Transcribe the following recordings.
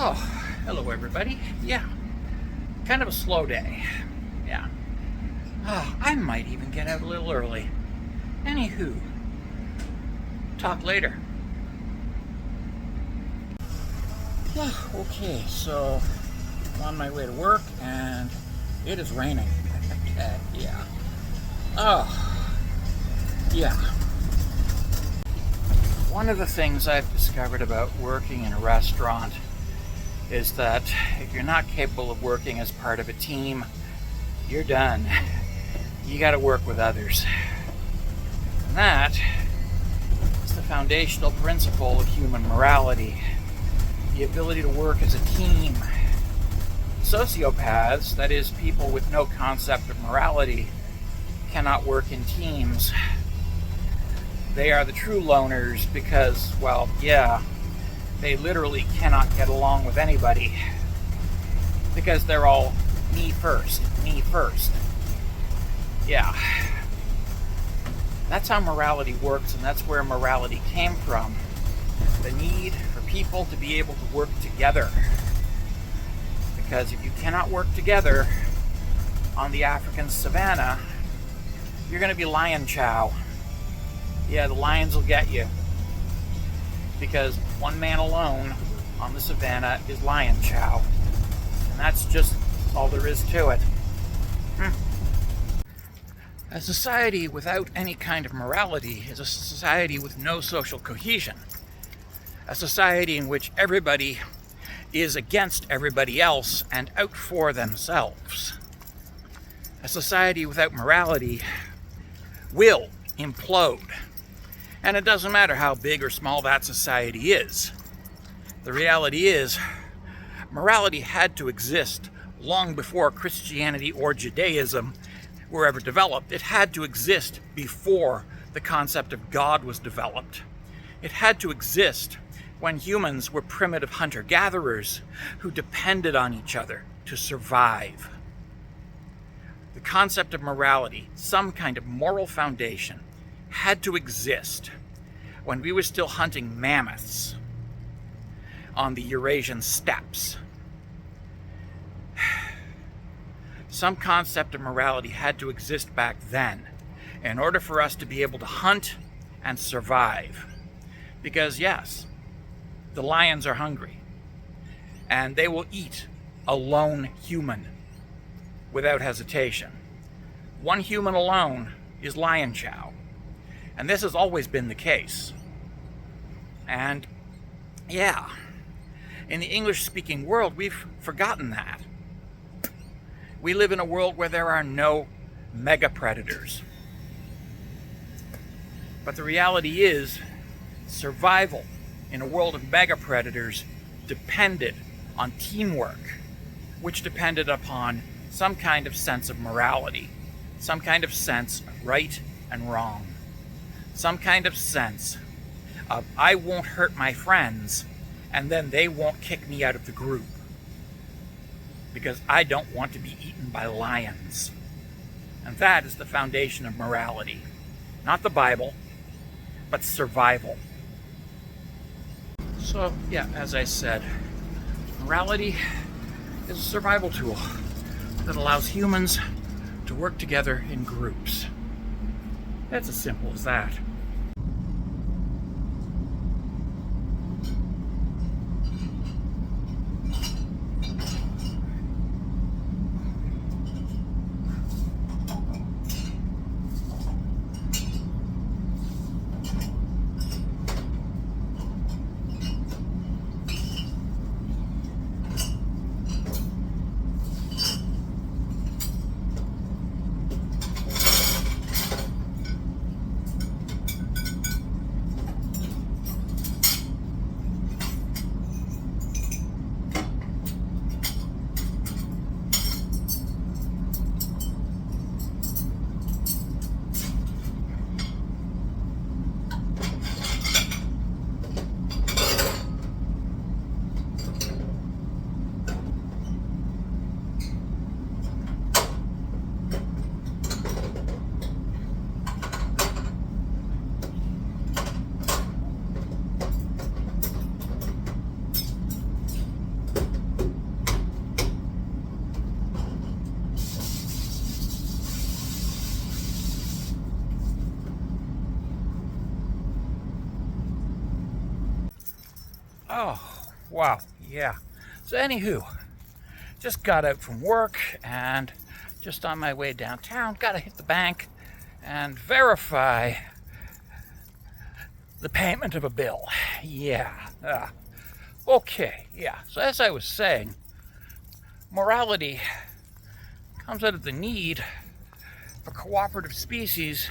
Oh, hello everybody. Yeah, kind of a slow day. Yeah. Oh, I might even get out a little early. Anywho, talk later. Yeah, okay, so I'm on my way to work and it is raining. Yeah. Oh, yeah. One of the things I've discovered about working in a restaurant is that if you're not capable of working as part of a team, you're done. You got to work with others. And that is the foundational principle of human morality, the ability to work as a team. Sociopaths, that is, people with no concept of morality, cannot work in teams. They are the true loners because, well, yeah, they literally cannot get along with anybody because they're all me first, me first. Yeah. That's how morality works, and that's where morality came from. The need for people to be able to work together. Because if you cannot work together on the African savannah, you're going to be lion chow. Yeah, the lions will get you. Because one man alone on the savannah is lion chow. And that's just all there is to it. A society without any kind of morality is a society with no social cohesion. A society in which everybody is against everybody else and out for themselves. A society without morality will implode. And it doesn't matter how big or small that society is. The reality is, morality had to exist long before Christianity or Judaism were ever developed. It had to exist before the concept of God was developed. It had to exist when humans were primitive hunter-gatherers who depended on each other to survive. The concept of morality, some kind of moral foundation, had to exist when we were still hunting mammoths on the Eurasian steppes. Some concept of morality had to exist back then in order for us to be able to hunt and survive. Because yes, the lions are hungry and they will eat a lone human without hesitation. One human alone is lion chow. And this has always been the case. And yeah, in the English-speaking world, we've forgotten that. We live in a world where there are no mega predators. But the reality is, survival in a world of mega predators depended on teamwork, which depended upon some kind of sense of morality, some kind of sense of right and wrong, some kind of sense of I won't hurt my friends and then they won't kick me out of the group because I don't want to be eaten by lions. And that is the foundation of morality. Not the Bible, but survival. So, yeah, as I said, morality is a survival tool that allows humans to work together in groups. That's as simple as that. Oh, wow, yeah. So anywho, just got out from work and just on my way downtown, gotta hit the bank and verify the payment of a bill. Yeah. Okay, yeah. So as I was saying, morality comes out of the need for cooperative species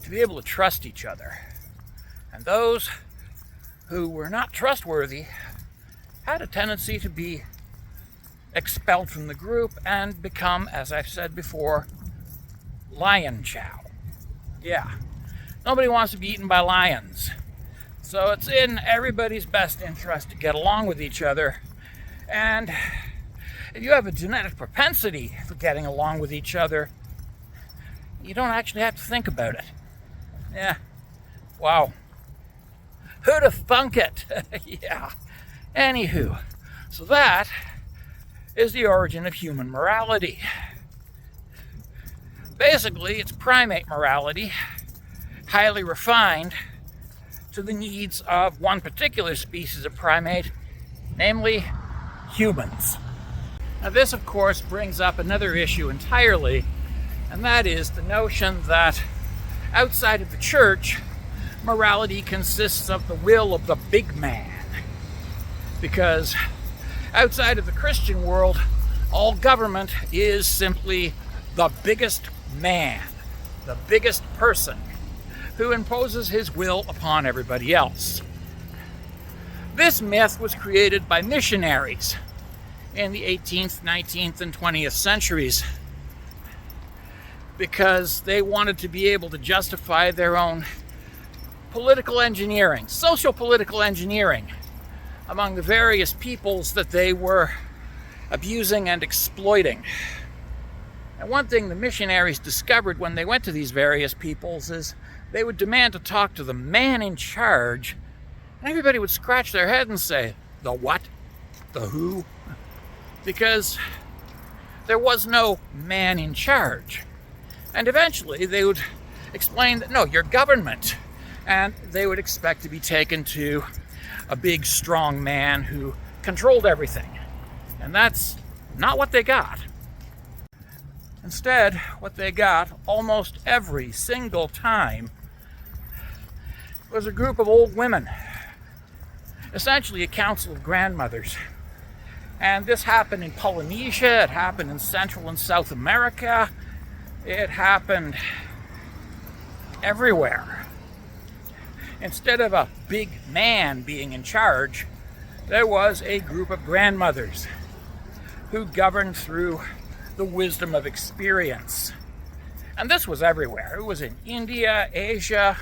to be able to trust each other. And those who were not trustworthy had a tendency to be expelled from the group and become, as I've said before, lion chow. Yeah, nobody wants to be eaten by lions. So it's in everybody's best interest to get along with each other. And if you have a genetic propensity for getting along with each other, you don't actually have to think about it. Yeah, wow. Who'd have thunk it? Yeah. Anywho, so that is the origin of human morality. Basically, it's primate morality, highly refined to the needs of one particular species of primate, namely humans. Now this, of course, brings up another issue entirely, and that is the notion that outside of the church, morality consists of the will of the big man. Because outside of the Christian world, all government is simply the biggest man, the biggest person, who imposes his will upon everybody else. This myth was created by missionaries in the 18th, 19th, and 20th centuries because they wanted to be able to justify their own political engineering, social political engineering, among the various peoples that they were abusing and exploiting. And one thing the missionaries discovered when they went to these various peoples is they would demand to talk to the man in charge, and everybody would scratch their head and say, the what? The who? Because there was no man in charge. And eventually they would explain that, no, you're government. And they would expect to be taken to a big, strong man who controlled everything. And that's not what they got. Instead, what they got almost every single time was a group of old women, essentially a council of grandmothers. And this happened in Polynesia, it happened in Central and South America, it happened everywhere. Instead of a big man being in charge, there was a group of grandmothers who governed through the wisdom of experience. And this was everywhere. It was in India, Asia,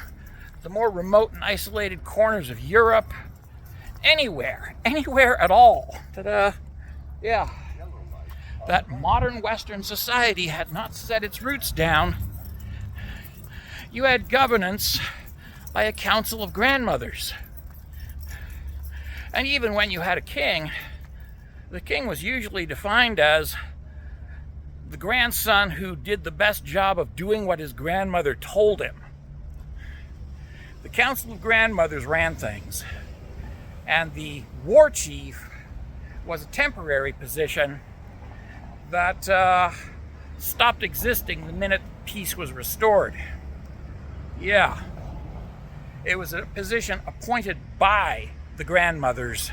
the more remote and isolated corners of Europe, anywhere at all. Ta-da! Yeah. That modern Western society had not set its roots down. You had governance by a council of grandmothers. And even when you had a king, the king was usually defined as the grandson who did the best job of doing what his grandmother told him. The council of grandmothers ran things, and the war chief was a temporary position that stopped existing the minute peace was restored. Yeah. It was a position appointed by the grandmothers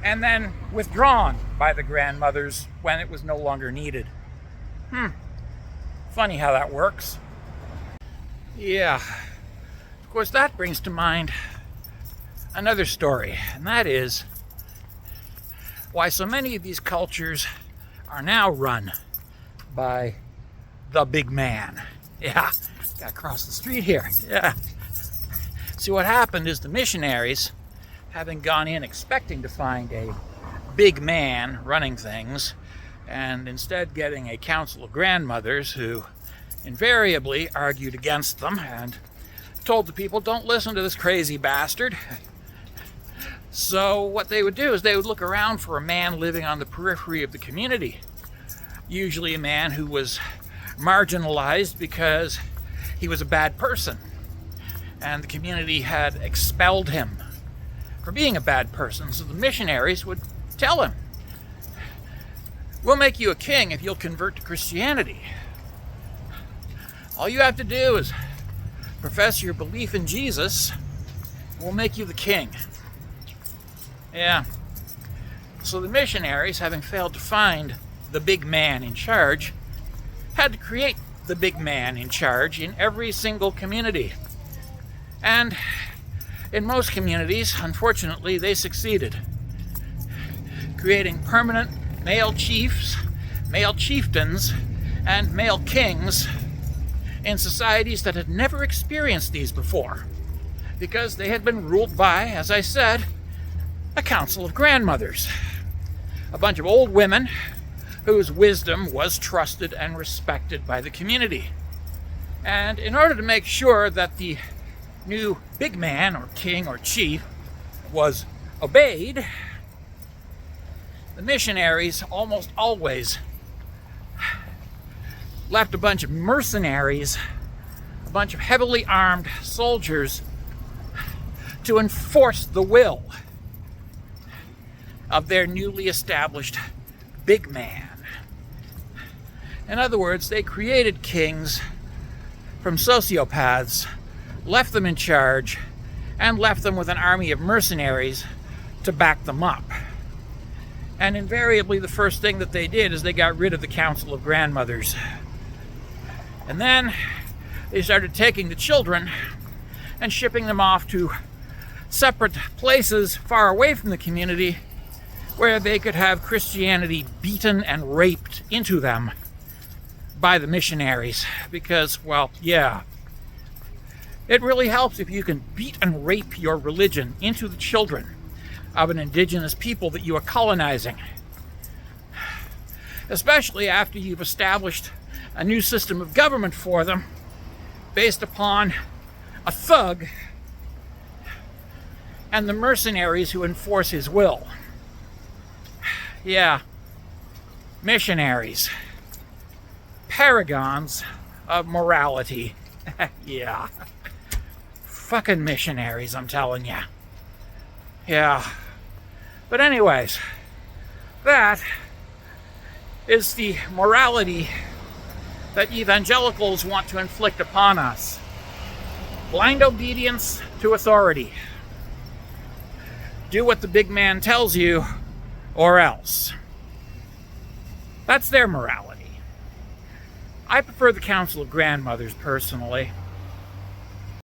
and then withdrawn by the grandmothers when it was no longer needed. Funny how that works. Yeah. Of course, that brings to mind another story, and that is why so many of these cultures are now run by the big man. Yeah. Gotta cross the street here. Yeah. See, what happened is the missionaries, having gone in expecting to find a big man running things, and instead getting a council of grandmothers who invariably argued against them and told the people, don't listen to this crazy bastard. So what they would do is they would look around for a man living on the periphery of the community, usually a man who was marginalized because he was a bad person and the community had expelled him for being a bad person. So the missionaries would tell him, we'll make you a king if you'll convert to Christianity. All you have to do is profess your belief in Jesus, and we'll make you the king. Yeah. So the missionaries, having failed to find the big man in charge, had to create the big man in charge in every single community. And in most communities, unfortunately, they succeeded, creating permanent male chiefs, male chieftains, and male kings in societies that had never experienced these before, because they had been ruled by, as I said, a council of grandmothers, a bunch of old women whose wisdom was trusted and respected by the community. And in order to make sure that the new big man or king or chief was obeyed, the missionaries almost always left a bunch of mercenaries, a bunch of heavily armed soldiers, to enforce the will of their newly established big man. In other words, they created kings from sociopaths, left them in charge, and left them with an army of mercenaries to back them up. And invariably, the first thing that they did is they got rid of the council of grandmothers. And then they started taking the children and shipping them off to separate places far away from the community where they could have Christianity beaten and raped into them by the missionaries. Because, well, yeah, it really helps if you can beat and rape your religion into the children of an indigenous people that you are colonizing. Especially after you've established a new system of government for them based upon a thug and the mercenaries who enforce his will. Yeah, missionaries, paragons of morality. Yeah, fucking missionaries, I'm telling you. Yeah, but anyways, that is the morality that evangelicals want to inflict upon us. Blind obedience to authority. Do what the big man tells you, or else. That's their morality. I prefer the council of grandmothers, personally.